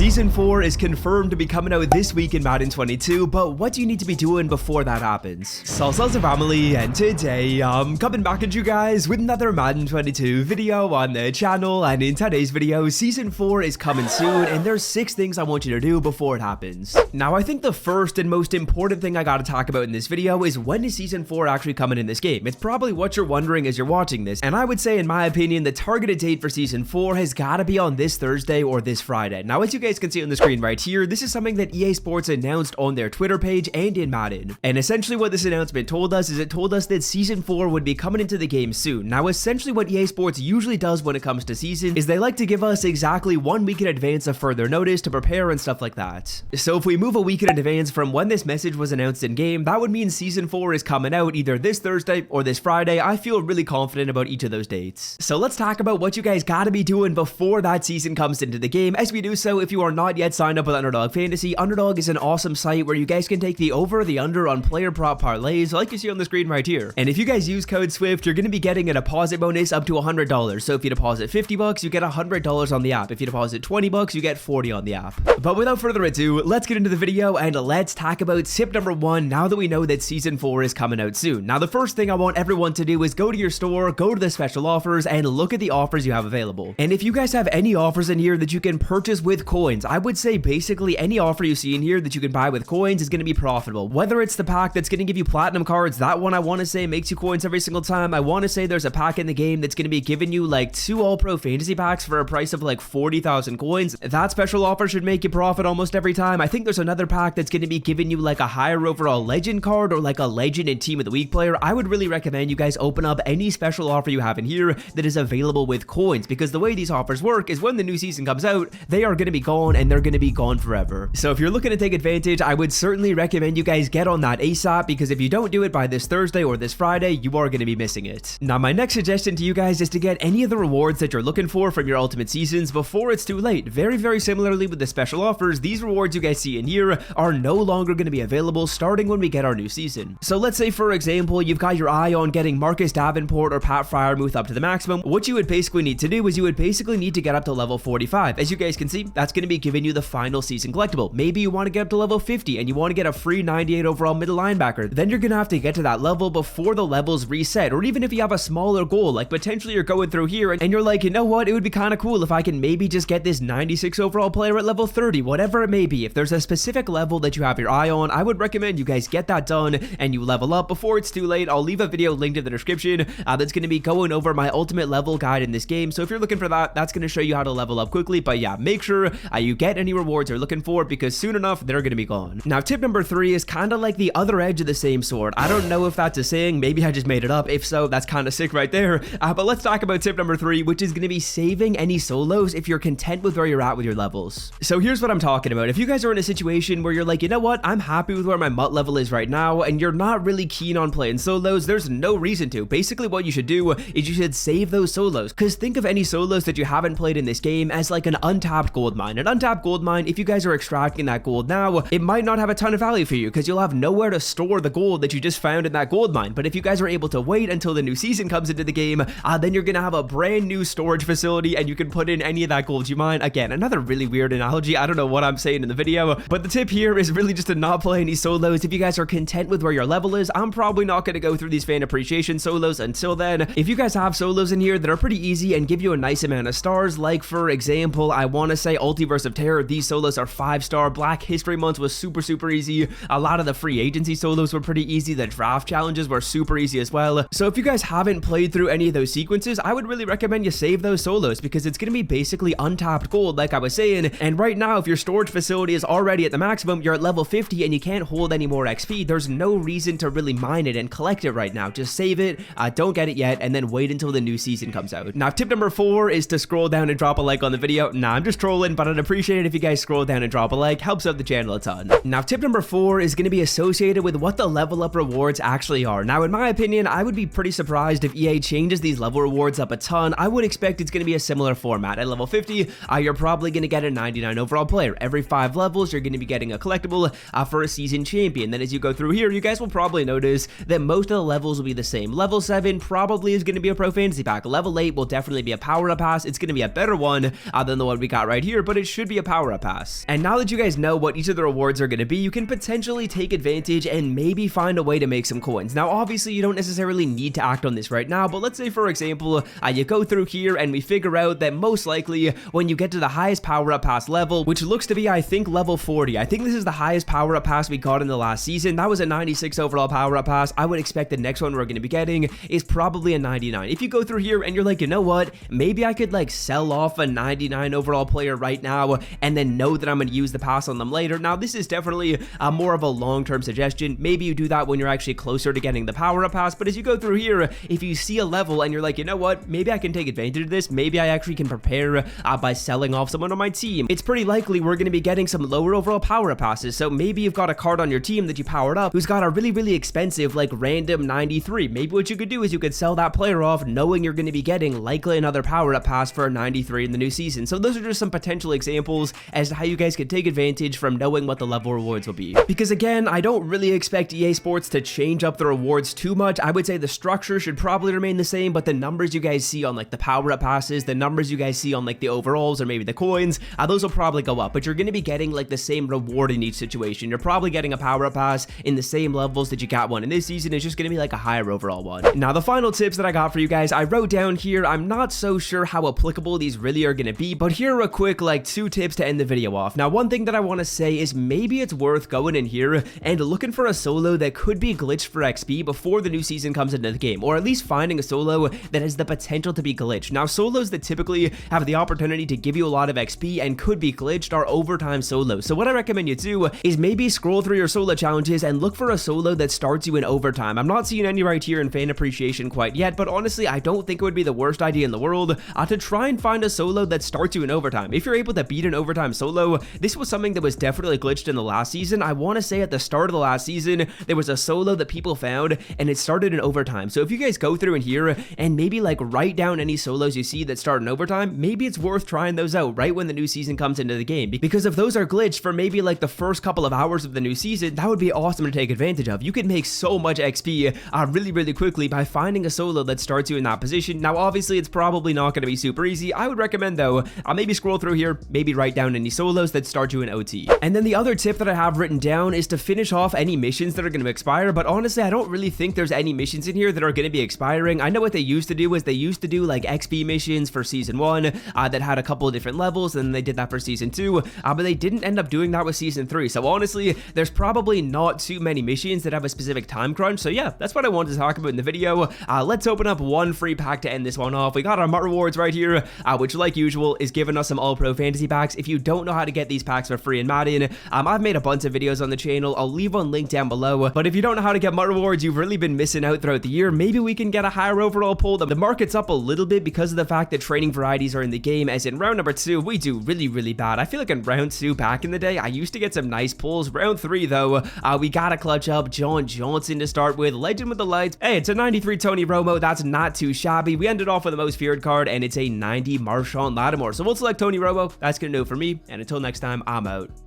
Season 4 is confirmed to be coming out this week in Madden 22, but what do you need to be doing before that happens? Salsa family, and today I'm coming back at you guys with another Madden 22 video on the channel, and in today's video, Season 4 is coming soon, and there's 6 things I want you to do before it happens. Now, I think the first and most important thing I gotta talk about in this video is when is Season 4 actually coming in this game? It's probably what you're wondering as you're watching this, and I would say, in my opinion, the targeted date for Season 4 has gotta be on this Thursday or this Friday. Now, as you guys can see on the screen right here, this is something that EA Sports announced on their Twitter page and in Madden. And essentially what this announcement told us is it told us that Season 4 would be coming into the game soon. Now, essentially what EA Sports usually does when it comes to Season is they like to give us exactly 1 week in advance of further notice to prepare and stuff like that. So if we move a week in advance from when this message was announced in game, that would mean Season 4 is coming out either this Thursday or this Friday. I feel really confident about each of those dates. So let's talk about what you guys gotta be doing before that season comes into the game. As we do so, if you are not yet signed up with Underdog Fantasy, Underdog is an awesome site where you guys can take the over, the under on player prop parlays like you see on the screen right here. And if you guys use code SWIFT, you're going to be getting a deposit bonus up to $100. So if you deposit $50, you get $100 on the app. If you deposit $20, you get $40 on the app. But without further ado, let's get into the video and let's talk about tip number 1 now that we know that Season 4 is coming out soon. Now, the first thing I want everyone to do is go to your store, go to the special offers, and look at the offers you have available. And if you guys have any offers in here that you can purchase with coins, I would say basically any offer you see in here that you can buy with coins is going to be profitable. Whether it's the pack that's going to give you platinum cards, that one I want to say makes you coins every single time. I want to say there's a pack in the game that's going to be giving you like 2 all-pro fantasy packs for a price of like 40,000 coins. That special offer should make you profit almost every time. I think there's another pack that's going to be giving you like a higher overall legend card or like a legend and team of the week player. I would really recommend you guys open up any special offer you have in here that is available with coins, because the way these offers work is when the new season comes out, they are going to be gone and they're going to be gone forever. So if you're looking to take advantage, I would certainly recommend you guys get on that ASAP, because if you don't do it by this Thursday or this Friday, you are going to be missing it. Now, my next suggestion to you guys is to get any of the rewards that you're looking for from your ultimate seasons before it's too late. Very similarly with the special offers, these rewards you guys see in here are no longer going to be available starting when we get our new season. So let's say, for example, you've got your eye on getting Marcus Davenport or Pat Fryermuth up to the maximum. What you would basically need to do is you would basically need to get up to level 45. As you guys can see, that's going to be giving you the final season collectible. Maybe you want to get up to level 50 and you want to get a free 98 overall middle linebacker. Then you're going to have to get to that level before the levels reset. Or even if you have a smaller goal, like potentially you're going through here and you're like, you know what, it would be kind of cool if I can maybe just get this 96 overall player at level 30, whatever it may be. If there's a specific level that you have your eye on, I would recommend you guys get that done and you level up before it's too late. I'll leave a video linked in the description that's going to be going over my ultimate level guide in this game. So if you're looking for that, that's going to show you how to level up quickly. But yeah, make sure you get any rewards you're looking for, because soon enough they're going to be gone. Now, tip number 3 is kind of like the other edge of the same sword. I don't know if that's a saying, maybe I just made it up. If so, that's kind of sick right there. But let's talk about tip number 3, which is going to be saving any solos if you're content with where you're at with your levels. So here's what I'm talking about. If you guys are in a situation where you're like, you know what, I'm happy with where my MUT level is right now, and you're not really keen on playing solos, there's no reason to. Basically what you should do is you should save those solos, because think of any solos that you haven't played in this game as like an untapped gold mine. An untapped gold mine, if you guys are extracting that gold now, it might not have a ton of value for you because you'll have nowhere to store the gold that you just found in that gold mine. But if you guys are able to wait until the new season comes into the game, then you're gonna have a brand new storage facility and you can put in any of that gold you mine. Again, another really weird analogy. I don't know what I'm saying in the video, but the tip here is really just to not play any solos. If you guys are content with where your level is, I'm probably not going to go through these fan appreciation solos until then. If you guys have solos in here that are pretty easy and give you a nice amount of stars, like for example, I want to say Multiverse of Terror, these solos are 5-star. Black History Month was super easy. A lot of the free agency solos were pretty easy. The draft challenges were super easy as well. So if you guys haven't played through any of those sequences, I would really recommend you save those solos, because it's going to be basically untapped gold like I was saying. And right now, if your storage facility is already at the maximum, you're at level 50 and you can't hold any more XP, there's no reason to really mine it and collect it right now. Just save it, don't get it yet, and then wait until the new season comes out. Now, tip number 4 is to scroll down and drop a like on the video. Nah, I'm just trolling, but I'd appreciate it if you guys scroll down and drop a like. Helps out the channel a ton. Now, tip number 4 is going to be associated with what the level up rewards actually are. Now, in my opinion, I would be pretty surprised if EA changes these level rewards up a ton. I would expect it's going to be a similar format. At level 50, you're probably going to get a 99 overall player. Every 5 levels, you're going to be getting a collectible for a season champion. Then as you go through here, you guys will probably notice that most of the levels will be the same. Level 7 probably is going to be a pro fantasy pack. Level 8 will definitely be a power up pass. It's going to be a better one than the one we got right here, but it should be a power-up pass. And now that you guys know what each of the rewards are going to be, you can potentially take advantage and maybe find a way to make some coins. Now, obviously, you don't necessarily need to act on this right now, but let's say, for example, you go through here and we figure out that most likely when you get to the highest power-up pass level, which looks to be, I think, level 40. I think this is the highest power-up pass we got in the last season. That was a 96 overall power-up pass. I would expect the next one we're going to be getting is probably a 99. If you go through here and you're like, you know what, maybe I could like sell off a 99 overall player right now and then know that I'm going to use the pass on them later. Now, this is definitely more of a long-term suggestion. Maybe you do that when you're actually closer to getting the power-up pass, but as you go through here, if you see a level and you're like, you know what, maybe I can take advantage of this, maybe I actually can prepare by selling off someone on my team, it's pretty likely we're going to be getting some lower overall power-up passes. So maybe you've got a card on your team that you powered up who's got a really expensive like random 93. Maybe what you could do is you could sell that player off knowing you're going to be getting likely another power-up pass for a 93 in the new season. So those are just some potential examples as to how you guys could take advantage from knowing what the level rewards will be. Because again, I don't really expect EA Sports to change up the rewards too much. I would say the structure should probably remain the same, but the numbers you guys see on like the power-up passes, the numbers you guys see on like the overalls or maybe the coins, those will probably go up, but you're going to be getting like the same reward in each situation. You're probably getting a power-up pass in the same levels that you got one in this season. It's just going to be like a higher overall one. Now, the final tips that I got for you guys, I wrote down here. I'm not so sure how applicable these really are going to be, but here are a quick like 2 tips to end the video off. Now, one thing that I want to say is maybe it's worth going in here and looking for a solo that could be glitched for XP before the new season comes into the game, or at least finding a solo that has the potential to be glitched. Now, solos that typically have the opportunity to give you a lot of XP and could be glitched are overtime solos. So what I recommend you do is maybe scroll through your solo challenges and look for a solo that starts you in overtime. I'm not seeing any right here in fan appreciation quite yet, but honestly, I don't think it would be the worst idea in the world to try and find a solo that starts you in overtime. If you're able to beat an overtime solo, this was something that was definitely glitched in the last season. I want to say at the start of the last season, there was a solo that people found and it started in overtime. So if you guys go through in here and maybe like write down any solos you see that start in overtime, maybe it's worth trying those out right when the new season comes into the game, because if those are glitched for maybe like the first couple of hours of the new season, that would be awesome to take advantage of. You could make so much XP really quickly by finding a solo that starts you in that position. Now, obviously, it's probably not going to be super easy. I would recommend though, maybe scroll through here, maybe write down any solos that start you in OT. And then the other tip that I have written down is to finish off any missions that are going to expire, but honestly, I don't really think there's any missions in here that are going to be expiring. I know what they used to do is they used to do like XP missions for season 1 that had a couple of different levels, and they did that for season 2, but they didn't end up doing that with season 3. So honestly, there's probably not too many missions that have a specific time crunch. So yeah, that's what I wanted to talk about in the video. Let's open up one free pack to end this one off. We got our MUT rewards right here, which like usual is giving us some all-pro fantasy packs. If you don't know how to get these packs for free in Madden, I've made a bunch of videos on the channel. I'll leave one link down below. But if you don't know how to get MUT rewards, you've really been missing out throughout the year. Maybe we can get a higher overall pull. The market's up a little bit because of the fact that training varieties are in the game, as in round number 2, we do really bad. I feel like in round 2 back in the day, I used to get some nice pulls. Round 3 though, we gotta clutch up John Johnson to start with, legend with the lights. Hey, it's a 93 Tony Romo. That's not too shabby. We ended off with the most feared card, and it's a 90 Marshawn Lattimore. So we'll select Tony Romo. That's gonna do it for me, and until next time, I'm out.